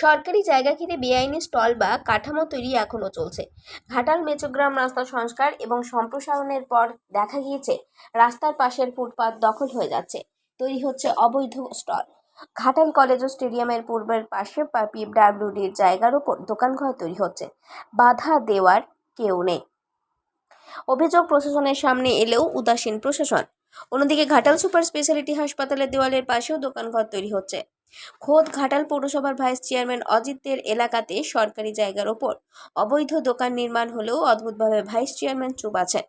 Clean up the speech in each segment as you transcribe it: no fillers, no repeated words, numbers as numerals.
সরকারি জায়গা ঘিরে বেআইনি স্টল বা কাঠামো তৈরি এখনও চলছে। ঘাটাল মেচোগ্রাম রাস্তা সংস্কার এবং সম্প্রসারণের পর দেখা গিয়েছে রাস্তার পাশের ফুটপাত দখল হয়ে যাচ্ছে, তৈরি হচ্ছে অবৈধ স্টল। ঘাটাল কলেজ ও স্টেডিয়ামের পূর্বের পাশে পিডব্লিউডির জায়গার উপর দোকানঘর তৈরি হচ্ছে, বাধা দেওয়ার কেউ নেই। অভিযোগ প্রশাসনের সামনে এলেও উদাসীন প্রশাসন। অন্যদিকে ঘাটাল সুপার স্পেশালিটি হাসপাতালের দেওয়ালের পাশেও দোকানঘর তৈরি হচ্ছে। খোদ ঘাটাল পৌরসভার ভাইস চেয়ারম্যান অজিতের এলাকাতে সরকারি জায়গার ওপর অবৈধ দোকান নির্মাণ হলেও অদ্ভুতভাবে ভাইস চেয়ারম্যান চুপ আছেন।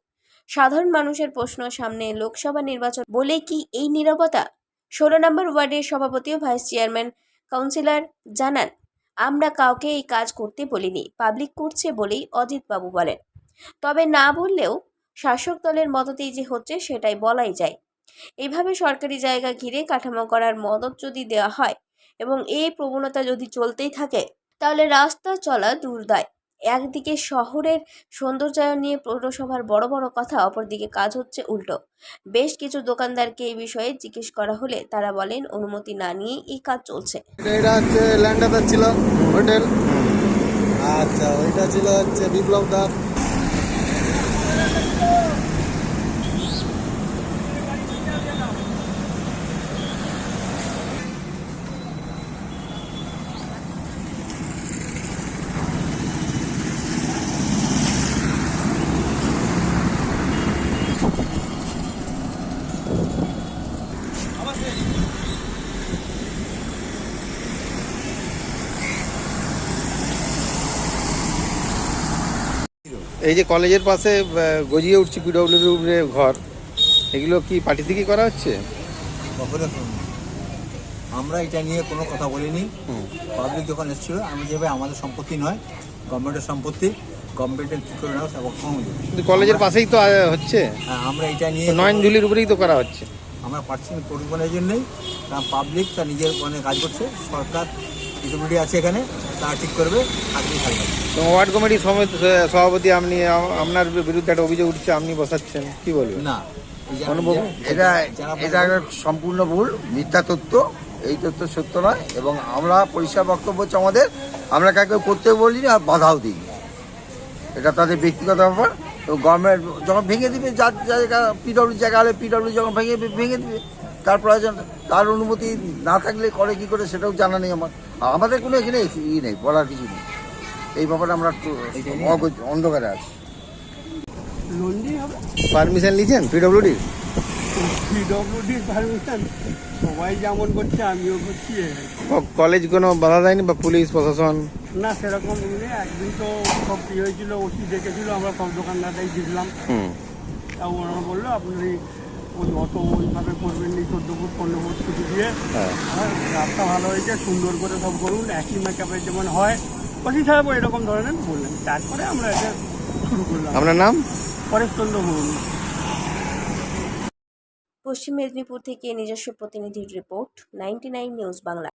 সাধারণ মানুষের প্রশ্ন, সামনে লোকসভা নির্বাচন বলে কি এই নীরবতা? 16 নম্বর ওয়ার্ডের সভাপতি ও ভাইস চেয়ারম্যান কাউন্সিলর জানান, আমরা কাউকে এই কাজ করতে বলিনি, পাবলিক করছে বলেই অজিত বাবু বলেন। তবে না বললেও শাসক দলের মদতেই যে হচ্ছে সেটাই বলাই যায়। এইভাবে সরকারি জায়গা ঘিরে কাঠামো করার মদত যদি দেওয়া হয় এবং এই প্রবণতা যদি চলতেই থাকে, তাহলে রাস্তা চলা দুর্দায়। একদিকে শহরের সৌন্দর্যায়ন নিয়ে পৌরসভার বড় বড় কথা, অপরদিকে কাজ হচ্ছে উল্টো। বেশ কিছু দোকানদারকে এই বিষয়ে জিজ্ঞেস করা হলে তারা বলেন অনুমতি না নিয়ে এই কাজ চলছে। এটা হচ্ছে ল্যান্ডাদার ছিল হোটেল। আচ্ছা, ওইটা ছিল হচ্ছে বিপ্লব দাস। এই যে কলেজের পাশে গজিয়ে উঠছে পিডব্লিউডির ঘর, এগুলো কি পার্টি থেকে করা হচ্ছে? আমরা এটা নিয়ে কোনো কথা বলিনি। পাবলিক যখন এসেছিল, আমি যেভাবে আমাদের সম্পত্তি নয়, গভর্নমেন্টের সম্পত্তি, গভর্নমেন্টের কী করে নেওয়া এবং কিন্তু কলেজের পাশেই তো হচ্ছে। হ্যাঁ, আমরা এটা নিয়ে নয়নঝুলির উপরেই তো করা হচ্ছে। আমরা পারছি না পরিমাণের জন্যই, কারণ পাবলিক তার নিজের মানে কাজ করছে। সরকার পিডব্লিউডি আছে এখানে, তারা ঠিক করবে, থাকবে। তো ওয়ার্ড কমিটির সভাপতি আপনি, আপনার বিরুদ্ধে একটা অভিযোগ উঠছে, আপনি বসাচ্ছেন, কি বলবেন? না, এটা সম্পূর্ণ ভুল, মিথ্যা তথ্য। এই তথ্য সত্য নয় এবং আমরা পরিষ্কার বক্তব্য হচ্ছে আমাদের, আমরা কাউকে করতে বলিনি আর বাধাও দিই। এটা তাদের ব্যক্তিগত ব্যাপার। তো গভর্নমেন্ট যখন ভেঙে দিবে, যার জায়গা পিডব্লিউ জায়গা হলে পিডব্লিউ যখন ভেঙে দিবে, তার প্রয়োজন, তার অনুমতি না থাকলে করে কি করে সেটাও জানা নেই আমার। আমাদের কোনো এখানে নেই, বলার কিছু নেই। এই ব্যাপারে আমরা অন্ধকারে আছি। পারমিশন নিয়েছেন পিডব্লিউডির? পিডব্লিউডির পারমিশন সবাই যেমন করছে আমিও করছি। কলেজ কোনো বাধা দেয়নি বা পুলিশ প্রশাসন? না, সেরকম নেই। একদিন তো সব কি হয়েছিল, ওসি ডেকেছিল, আমরা সব দোকানদারটাই দিলাম। তা ওনারা বললো আপনি ওই অত ওইভাবে করবেন নি, 14 ফুট 15 ফুট কিছু দিয়ে। রাস্তা ভালো হয়েছে, সুন্দর করে সব করুন, একই মেকআপে যেমন হয়। ওসি সাহেব এরকম ধরনের বললেন, তারপরে আমরা এটা শুরু করলাম। আপনার নাম? পরেশচন্দ্র ভৌমিক। পশ্চিম মেদিনীপুর থেকে নিজস্ব প্রতিনিধির রিপোর্ট, 99 নিউজ বাংলা।